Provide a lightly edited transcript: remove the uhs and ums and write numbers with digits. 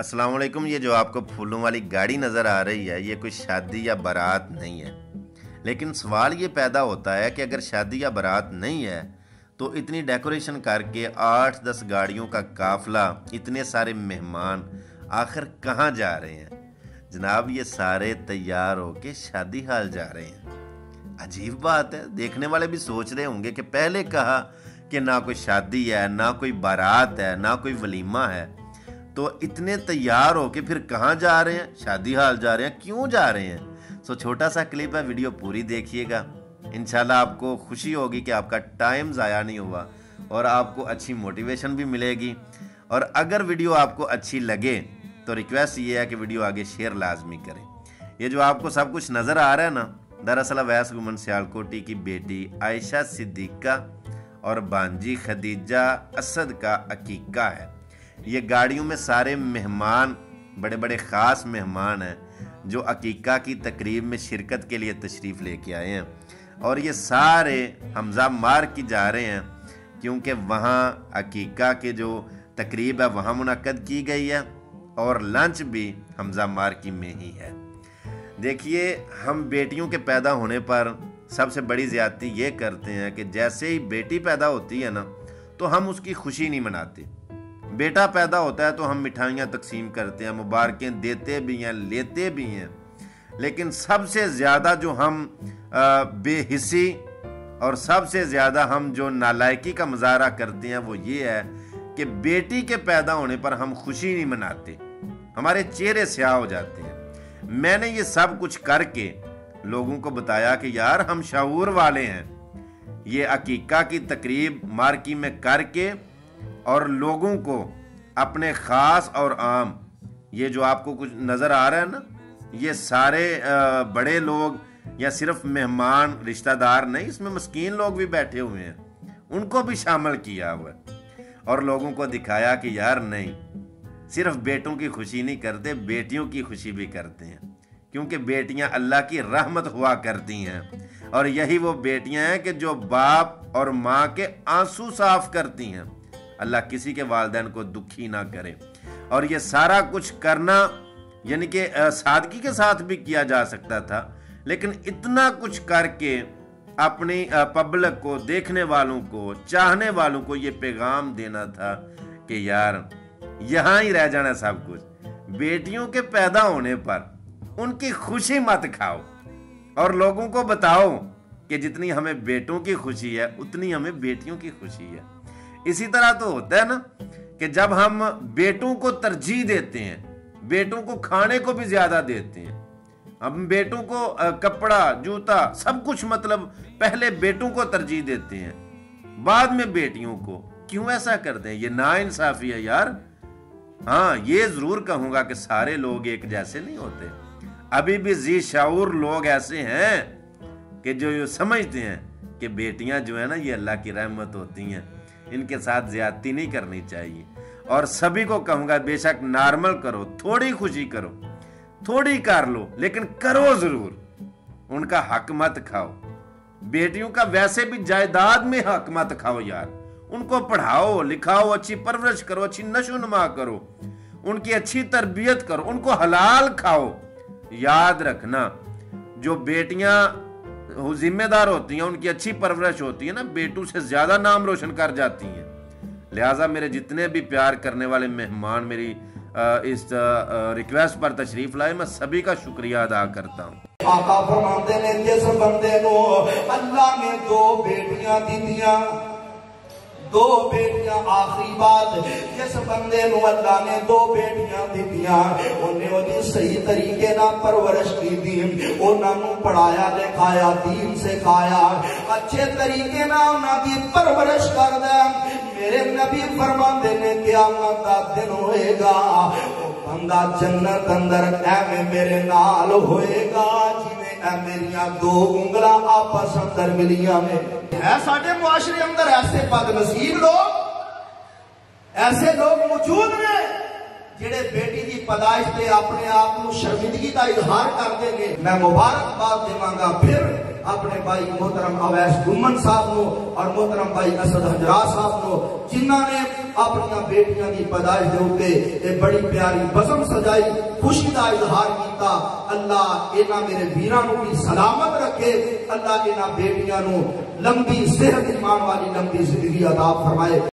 अस्सलाम वालेकुम। ये जो आपको फूलों वाली गाड़ी नज़र आ रही है, ये कोई शादी या बारात नहीं है। लेकिन सवाल ये पैदा होता है कि अगर शादी या बारात नहीं है तो इतनी डेकोरेशन करके 8-10 गाड़ियों का काफिला, इतने सारे मेहमान आखिर कहाँ जा रहे हैं? जनाब, ये सारे तैयार होके शादी हाल जा रहे हैं। अजीब बात है, देखने वाले भी सोच रहे होंगे कि पहले कहा कि ना कोई शादी है, ना कोई बारात है, ना कोई वलीमा है, तो इतने तैयार होके फिर कहाँ जा रहे हैं? शादी हाल जा रहे हैं। क्यों जा रहे हैं? सो छोटा सा क्लिप है, वीडियो पूरी देखिएगा। इंशाल्लाह आपको खुशी होगी कि आपका टाइम ज़ाया नहीं हुआ और आपको अच्छी मोटिवेशन भी मिलेगी। और अगर वीडियो आपको अच्छी लगे तो रिक्वेस्ट ये है कि वीडियो आगे शेयर लाजमी करें। ये जो आपको सब कुछ नज़र आ रहा है ना, दरअसल अवैस गुमन सियालकोटी की बेटी आयशा सिद्दीका और बांजी खदीजा असद का अकीका है। ये गाड़ियों में सारे मेहमान, बड़े बड़े ख़ास मेहमान हैं जो अकीका की तकरीब में शिरकत के लिए तशरीफ़ लेके आए हैं। और ये सारे हमज़ा मार की जा रहे हैं क्योंकि वहाँ अकीका के जो तकरीब है वहाँ मुनक्कद की गई है और लंच भी हमज़ा मार की में ही है। देखिए, हम बेटियों के पैदा होने पर सबसे बड़ी ज़्यादती ये करते हैं कि जैसे ही बेटी पैदा होती है ना, तो हम उसकी खुशी नहीं मनाते। बेटा पैदा होता है तो हम मिठाइयाँ तकसीम करते हैं, मुबारकें देते भी हैं, लेते भी हैं। लेकिन सबसे ज़्यादा जो हम बेहिसी और सबसे ज़्यादा हम जो नालायकी का मुजाहरा करते हैं वो ये है कि बेटी के पैदा होने पर हम खुशी नहीं मनाते, हमारे चेहरे स्याह हो जाते हैं। मैंने ये सब कुछ करके लोगों को बताया कि यार, हम शऊर वाले हैं। ये अकीका की तकरीब मार्की में करके और लोगों को अपने ख़ास और आम, ये जो आपको कुछ नज़र आ रहा है ना, ये सारे बड़े लोग या सिर्फ मेहमान रिश्तेदार नहीं, इसमें मस्कीन लोग भी बैठे हुए हैं, उनको भी शामिल किया हुआ है। और लोगों को दिखाया कि यार नहीं, सिर्फ बेटों की खुशी नहीं करते, बेटियों की खुशी भी करते हैं, क्योंकि बेटियां अल्लाह की रहमत हुआ करती हैं। और यही वो बेटियां हैं कि जो बाप और माँ के आंसू साफ करती हैं। अल्लाह किसी के वालिदैन को दुखी ना करे। और ये सारा कुछ करना यानी कि सादगी के साथ भी किया जा सकता था, लेकिन इतना कुछ करके अपनी पब्लिक को, देखने वालों को, चाहने वालों को ये पैगाम देना था कि यार, यहाँ ही रह जाना सब कुछ। बेटियों के पैदा होने पर उनकी खुशी मत खाओ और लोगों को बताओ कि जितनी हमें बेटों की खुशी है उतनी हमें बेटियों की खुशी है। इसी तरह तो होता है ना कि जब हम बेटों को तरजीह देते हैं, बेटों को खाने को भी ज्यादा देते हैं, हम बेटों को कपड़ा, जूता, सब कुछ, मतलब पहले बेटों को तरजीह देते हैं, बाद में बेटियों को। क्यों ऐसा करते हैं? ये नाइंसाफी है यार। हाँ, ये जरूर कहूंगा कि सारे लोग एक जैसे नहीं होते। अभी भी जी शाऊर लोग ऐसे हैं कि जो समझते हैं कि बेटियां जो है ना, ये अल्लाह की रहमत होती हैं, इनके साथ ज्यादती नहीं करनी चाहिए। और सभी को कहूंगा, बेशक नॉर्मल करो, थोड़ी खुशी करो, थोड़ी कर लो, लेकिन करो जरूर। उनका हक मत खाओ। बेटियों का वैसे भी जायदाद में हक मत खाओ यार। उनको पढ़ाओ, लिखाओ, अच्छी परवरिश करो, अच्छी नशोनुमा करो, उनकी अच्छी तरबियत करो, उनको हलाल खाओ। याद रखना, जो बेटियां जिम्मेदार होती हैं, उनकी अच्छी परवरिश होती है ना, बेटों से ज्यादा नाम रोशन कर जाती हैं। लिहाजा मेरे जितने भी प्यार करने वाले मेहमान मेरी इस रिक्वेस्ट पर तशरीफ लाए, मैं सभी का शुक्रिया अदा करता हूँ। आका फरमाते ने, जिस बंदे को अल्लाह ने दो बेटियां दिया, दो बेटियां, आखिरी बात, जिस बंदे को अल्लाह ने दो बेटियां दिया, उन्हें उन्हें सही तरीके ना परवरिश की दी, उन्होंने पढ़ाया, लिखाया, दीन सिखाया, अच्छे तरीके ना उन्होंने परवरिश कर दिया। मेरे नबी फरमाते ने, क़यामत दा दिन होएगा, बंदा जन्नत अंदर ऐवें मेरे नाल होएगा जिवें मेरियां दो उंगलां आपस अंदर मिलियां में। है साडे मुआशरे अंदर ऐसे बदनसीब लोग, ऐसे लोग मौजूद ने जेड़े बेटी की पैदाइश से अपने आप को शर्मिंदगी का इजहार करते हैं। मैं मुबारकबाद देवांगा फिर اپنے بھائی محترم اویس گمن صاحب نو اور محترم بھائی اسد حجرا صاحب نو جنہاں نے اپنی بیٹیاں دی پیدائش دے اوتے اے بڑی پیاری بزم سجائی خوشی دا اظہار کیتا. اللہ انہاں میرے ویراں نو بھی سلامت رکھے. اللہ انہاں بیٹیاں نو لمبی صحت ایمان والی لمبی زندگی عطا فرمائے.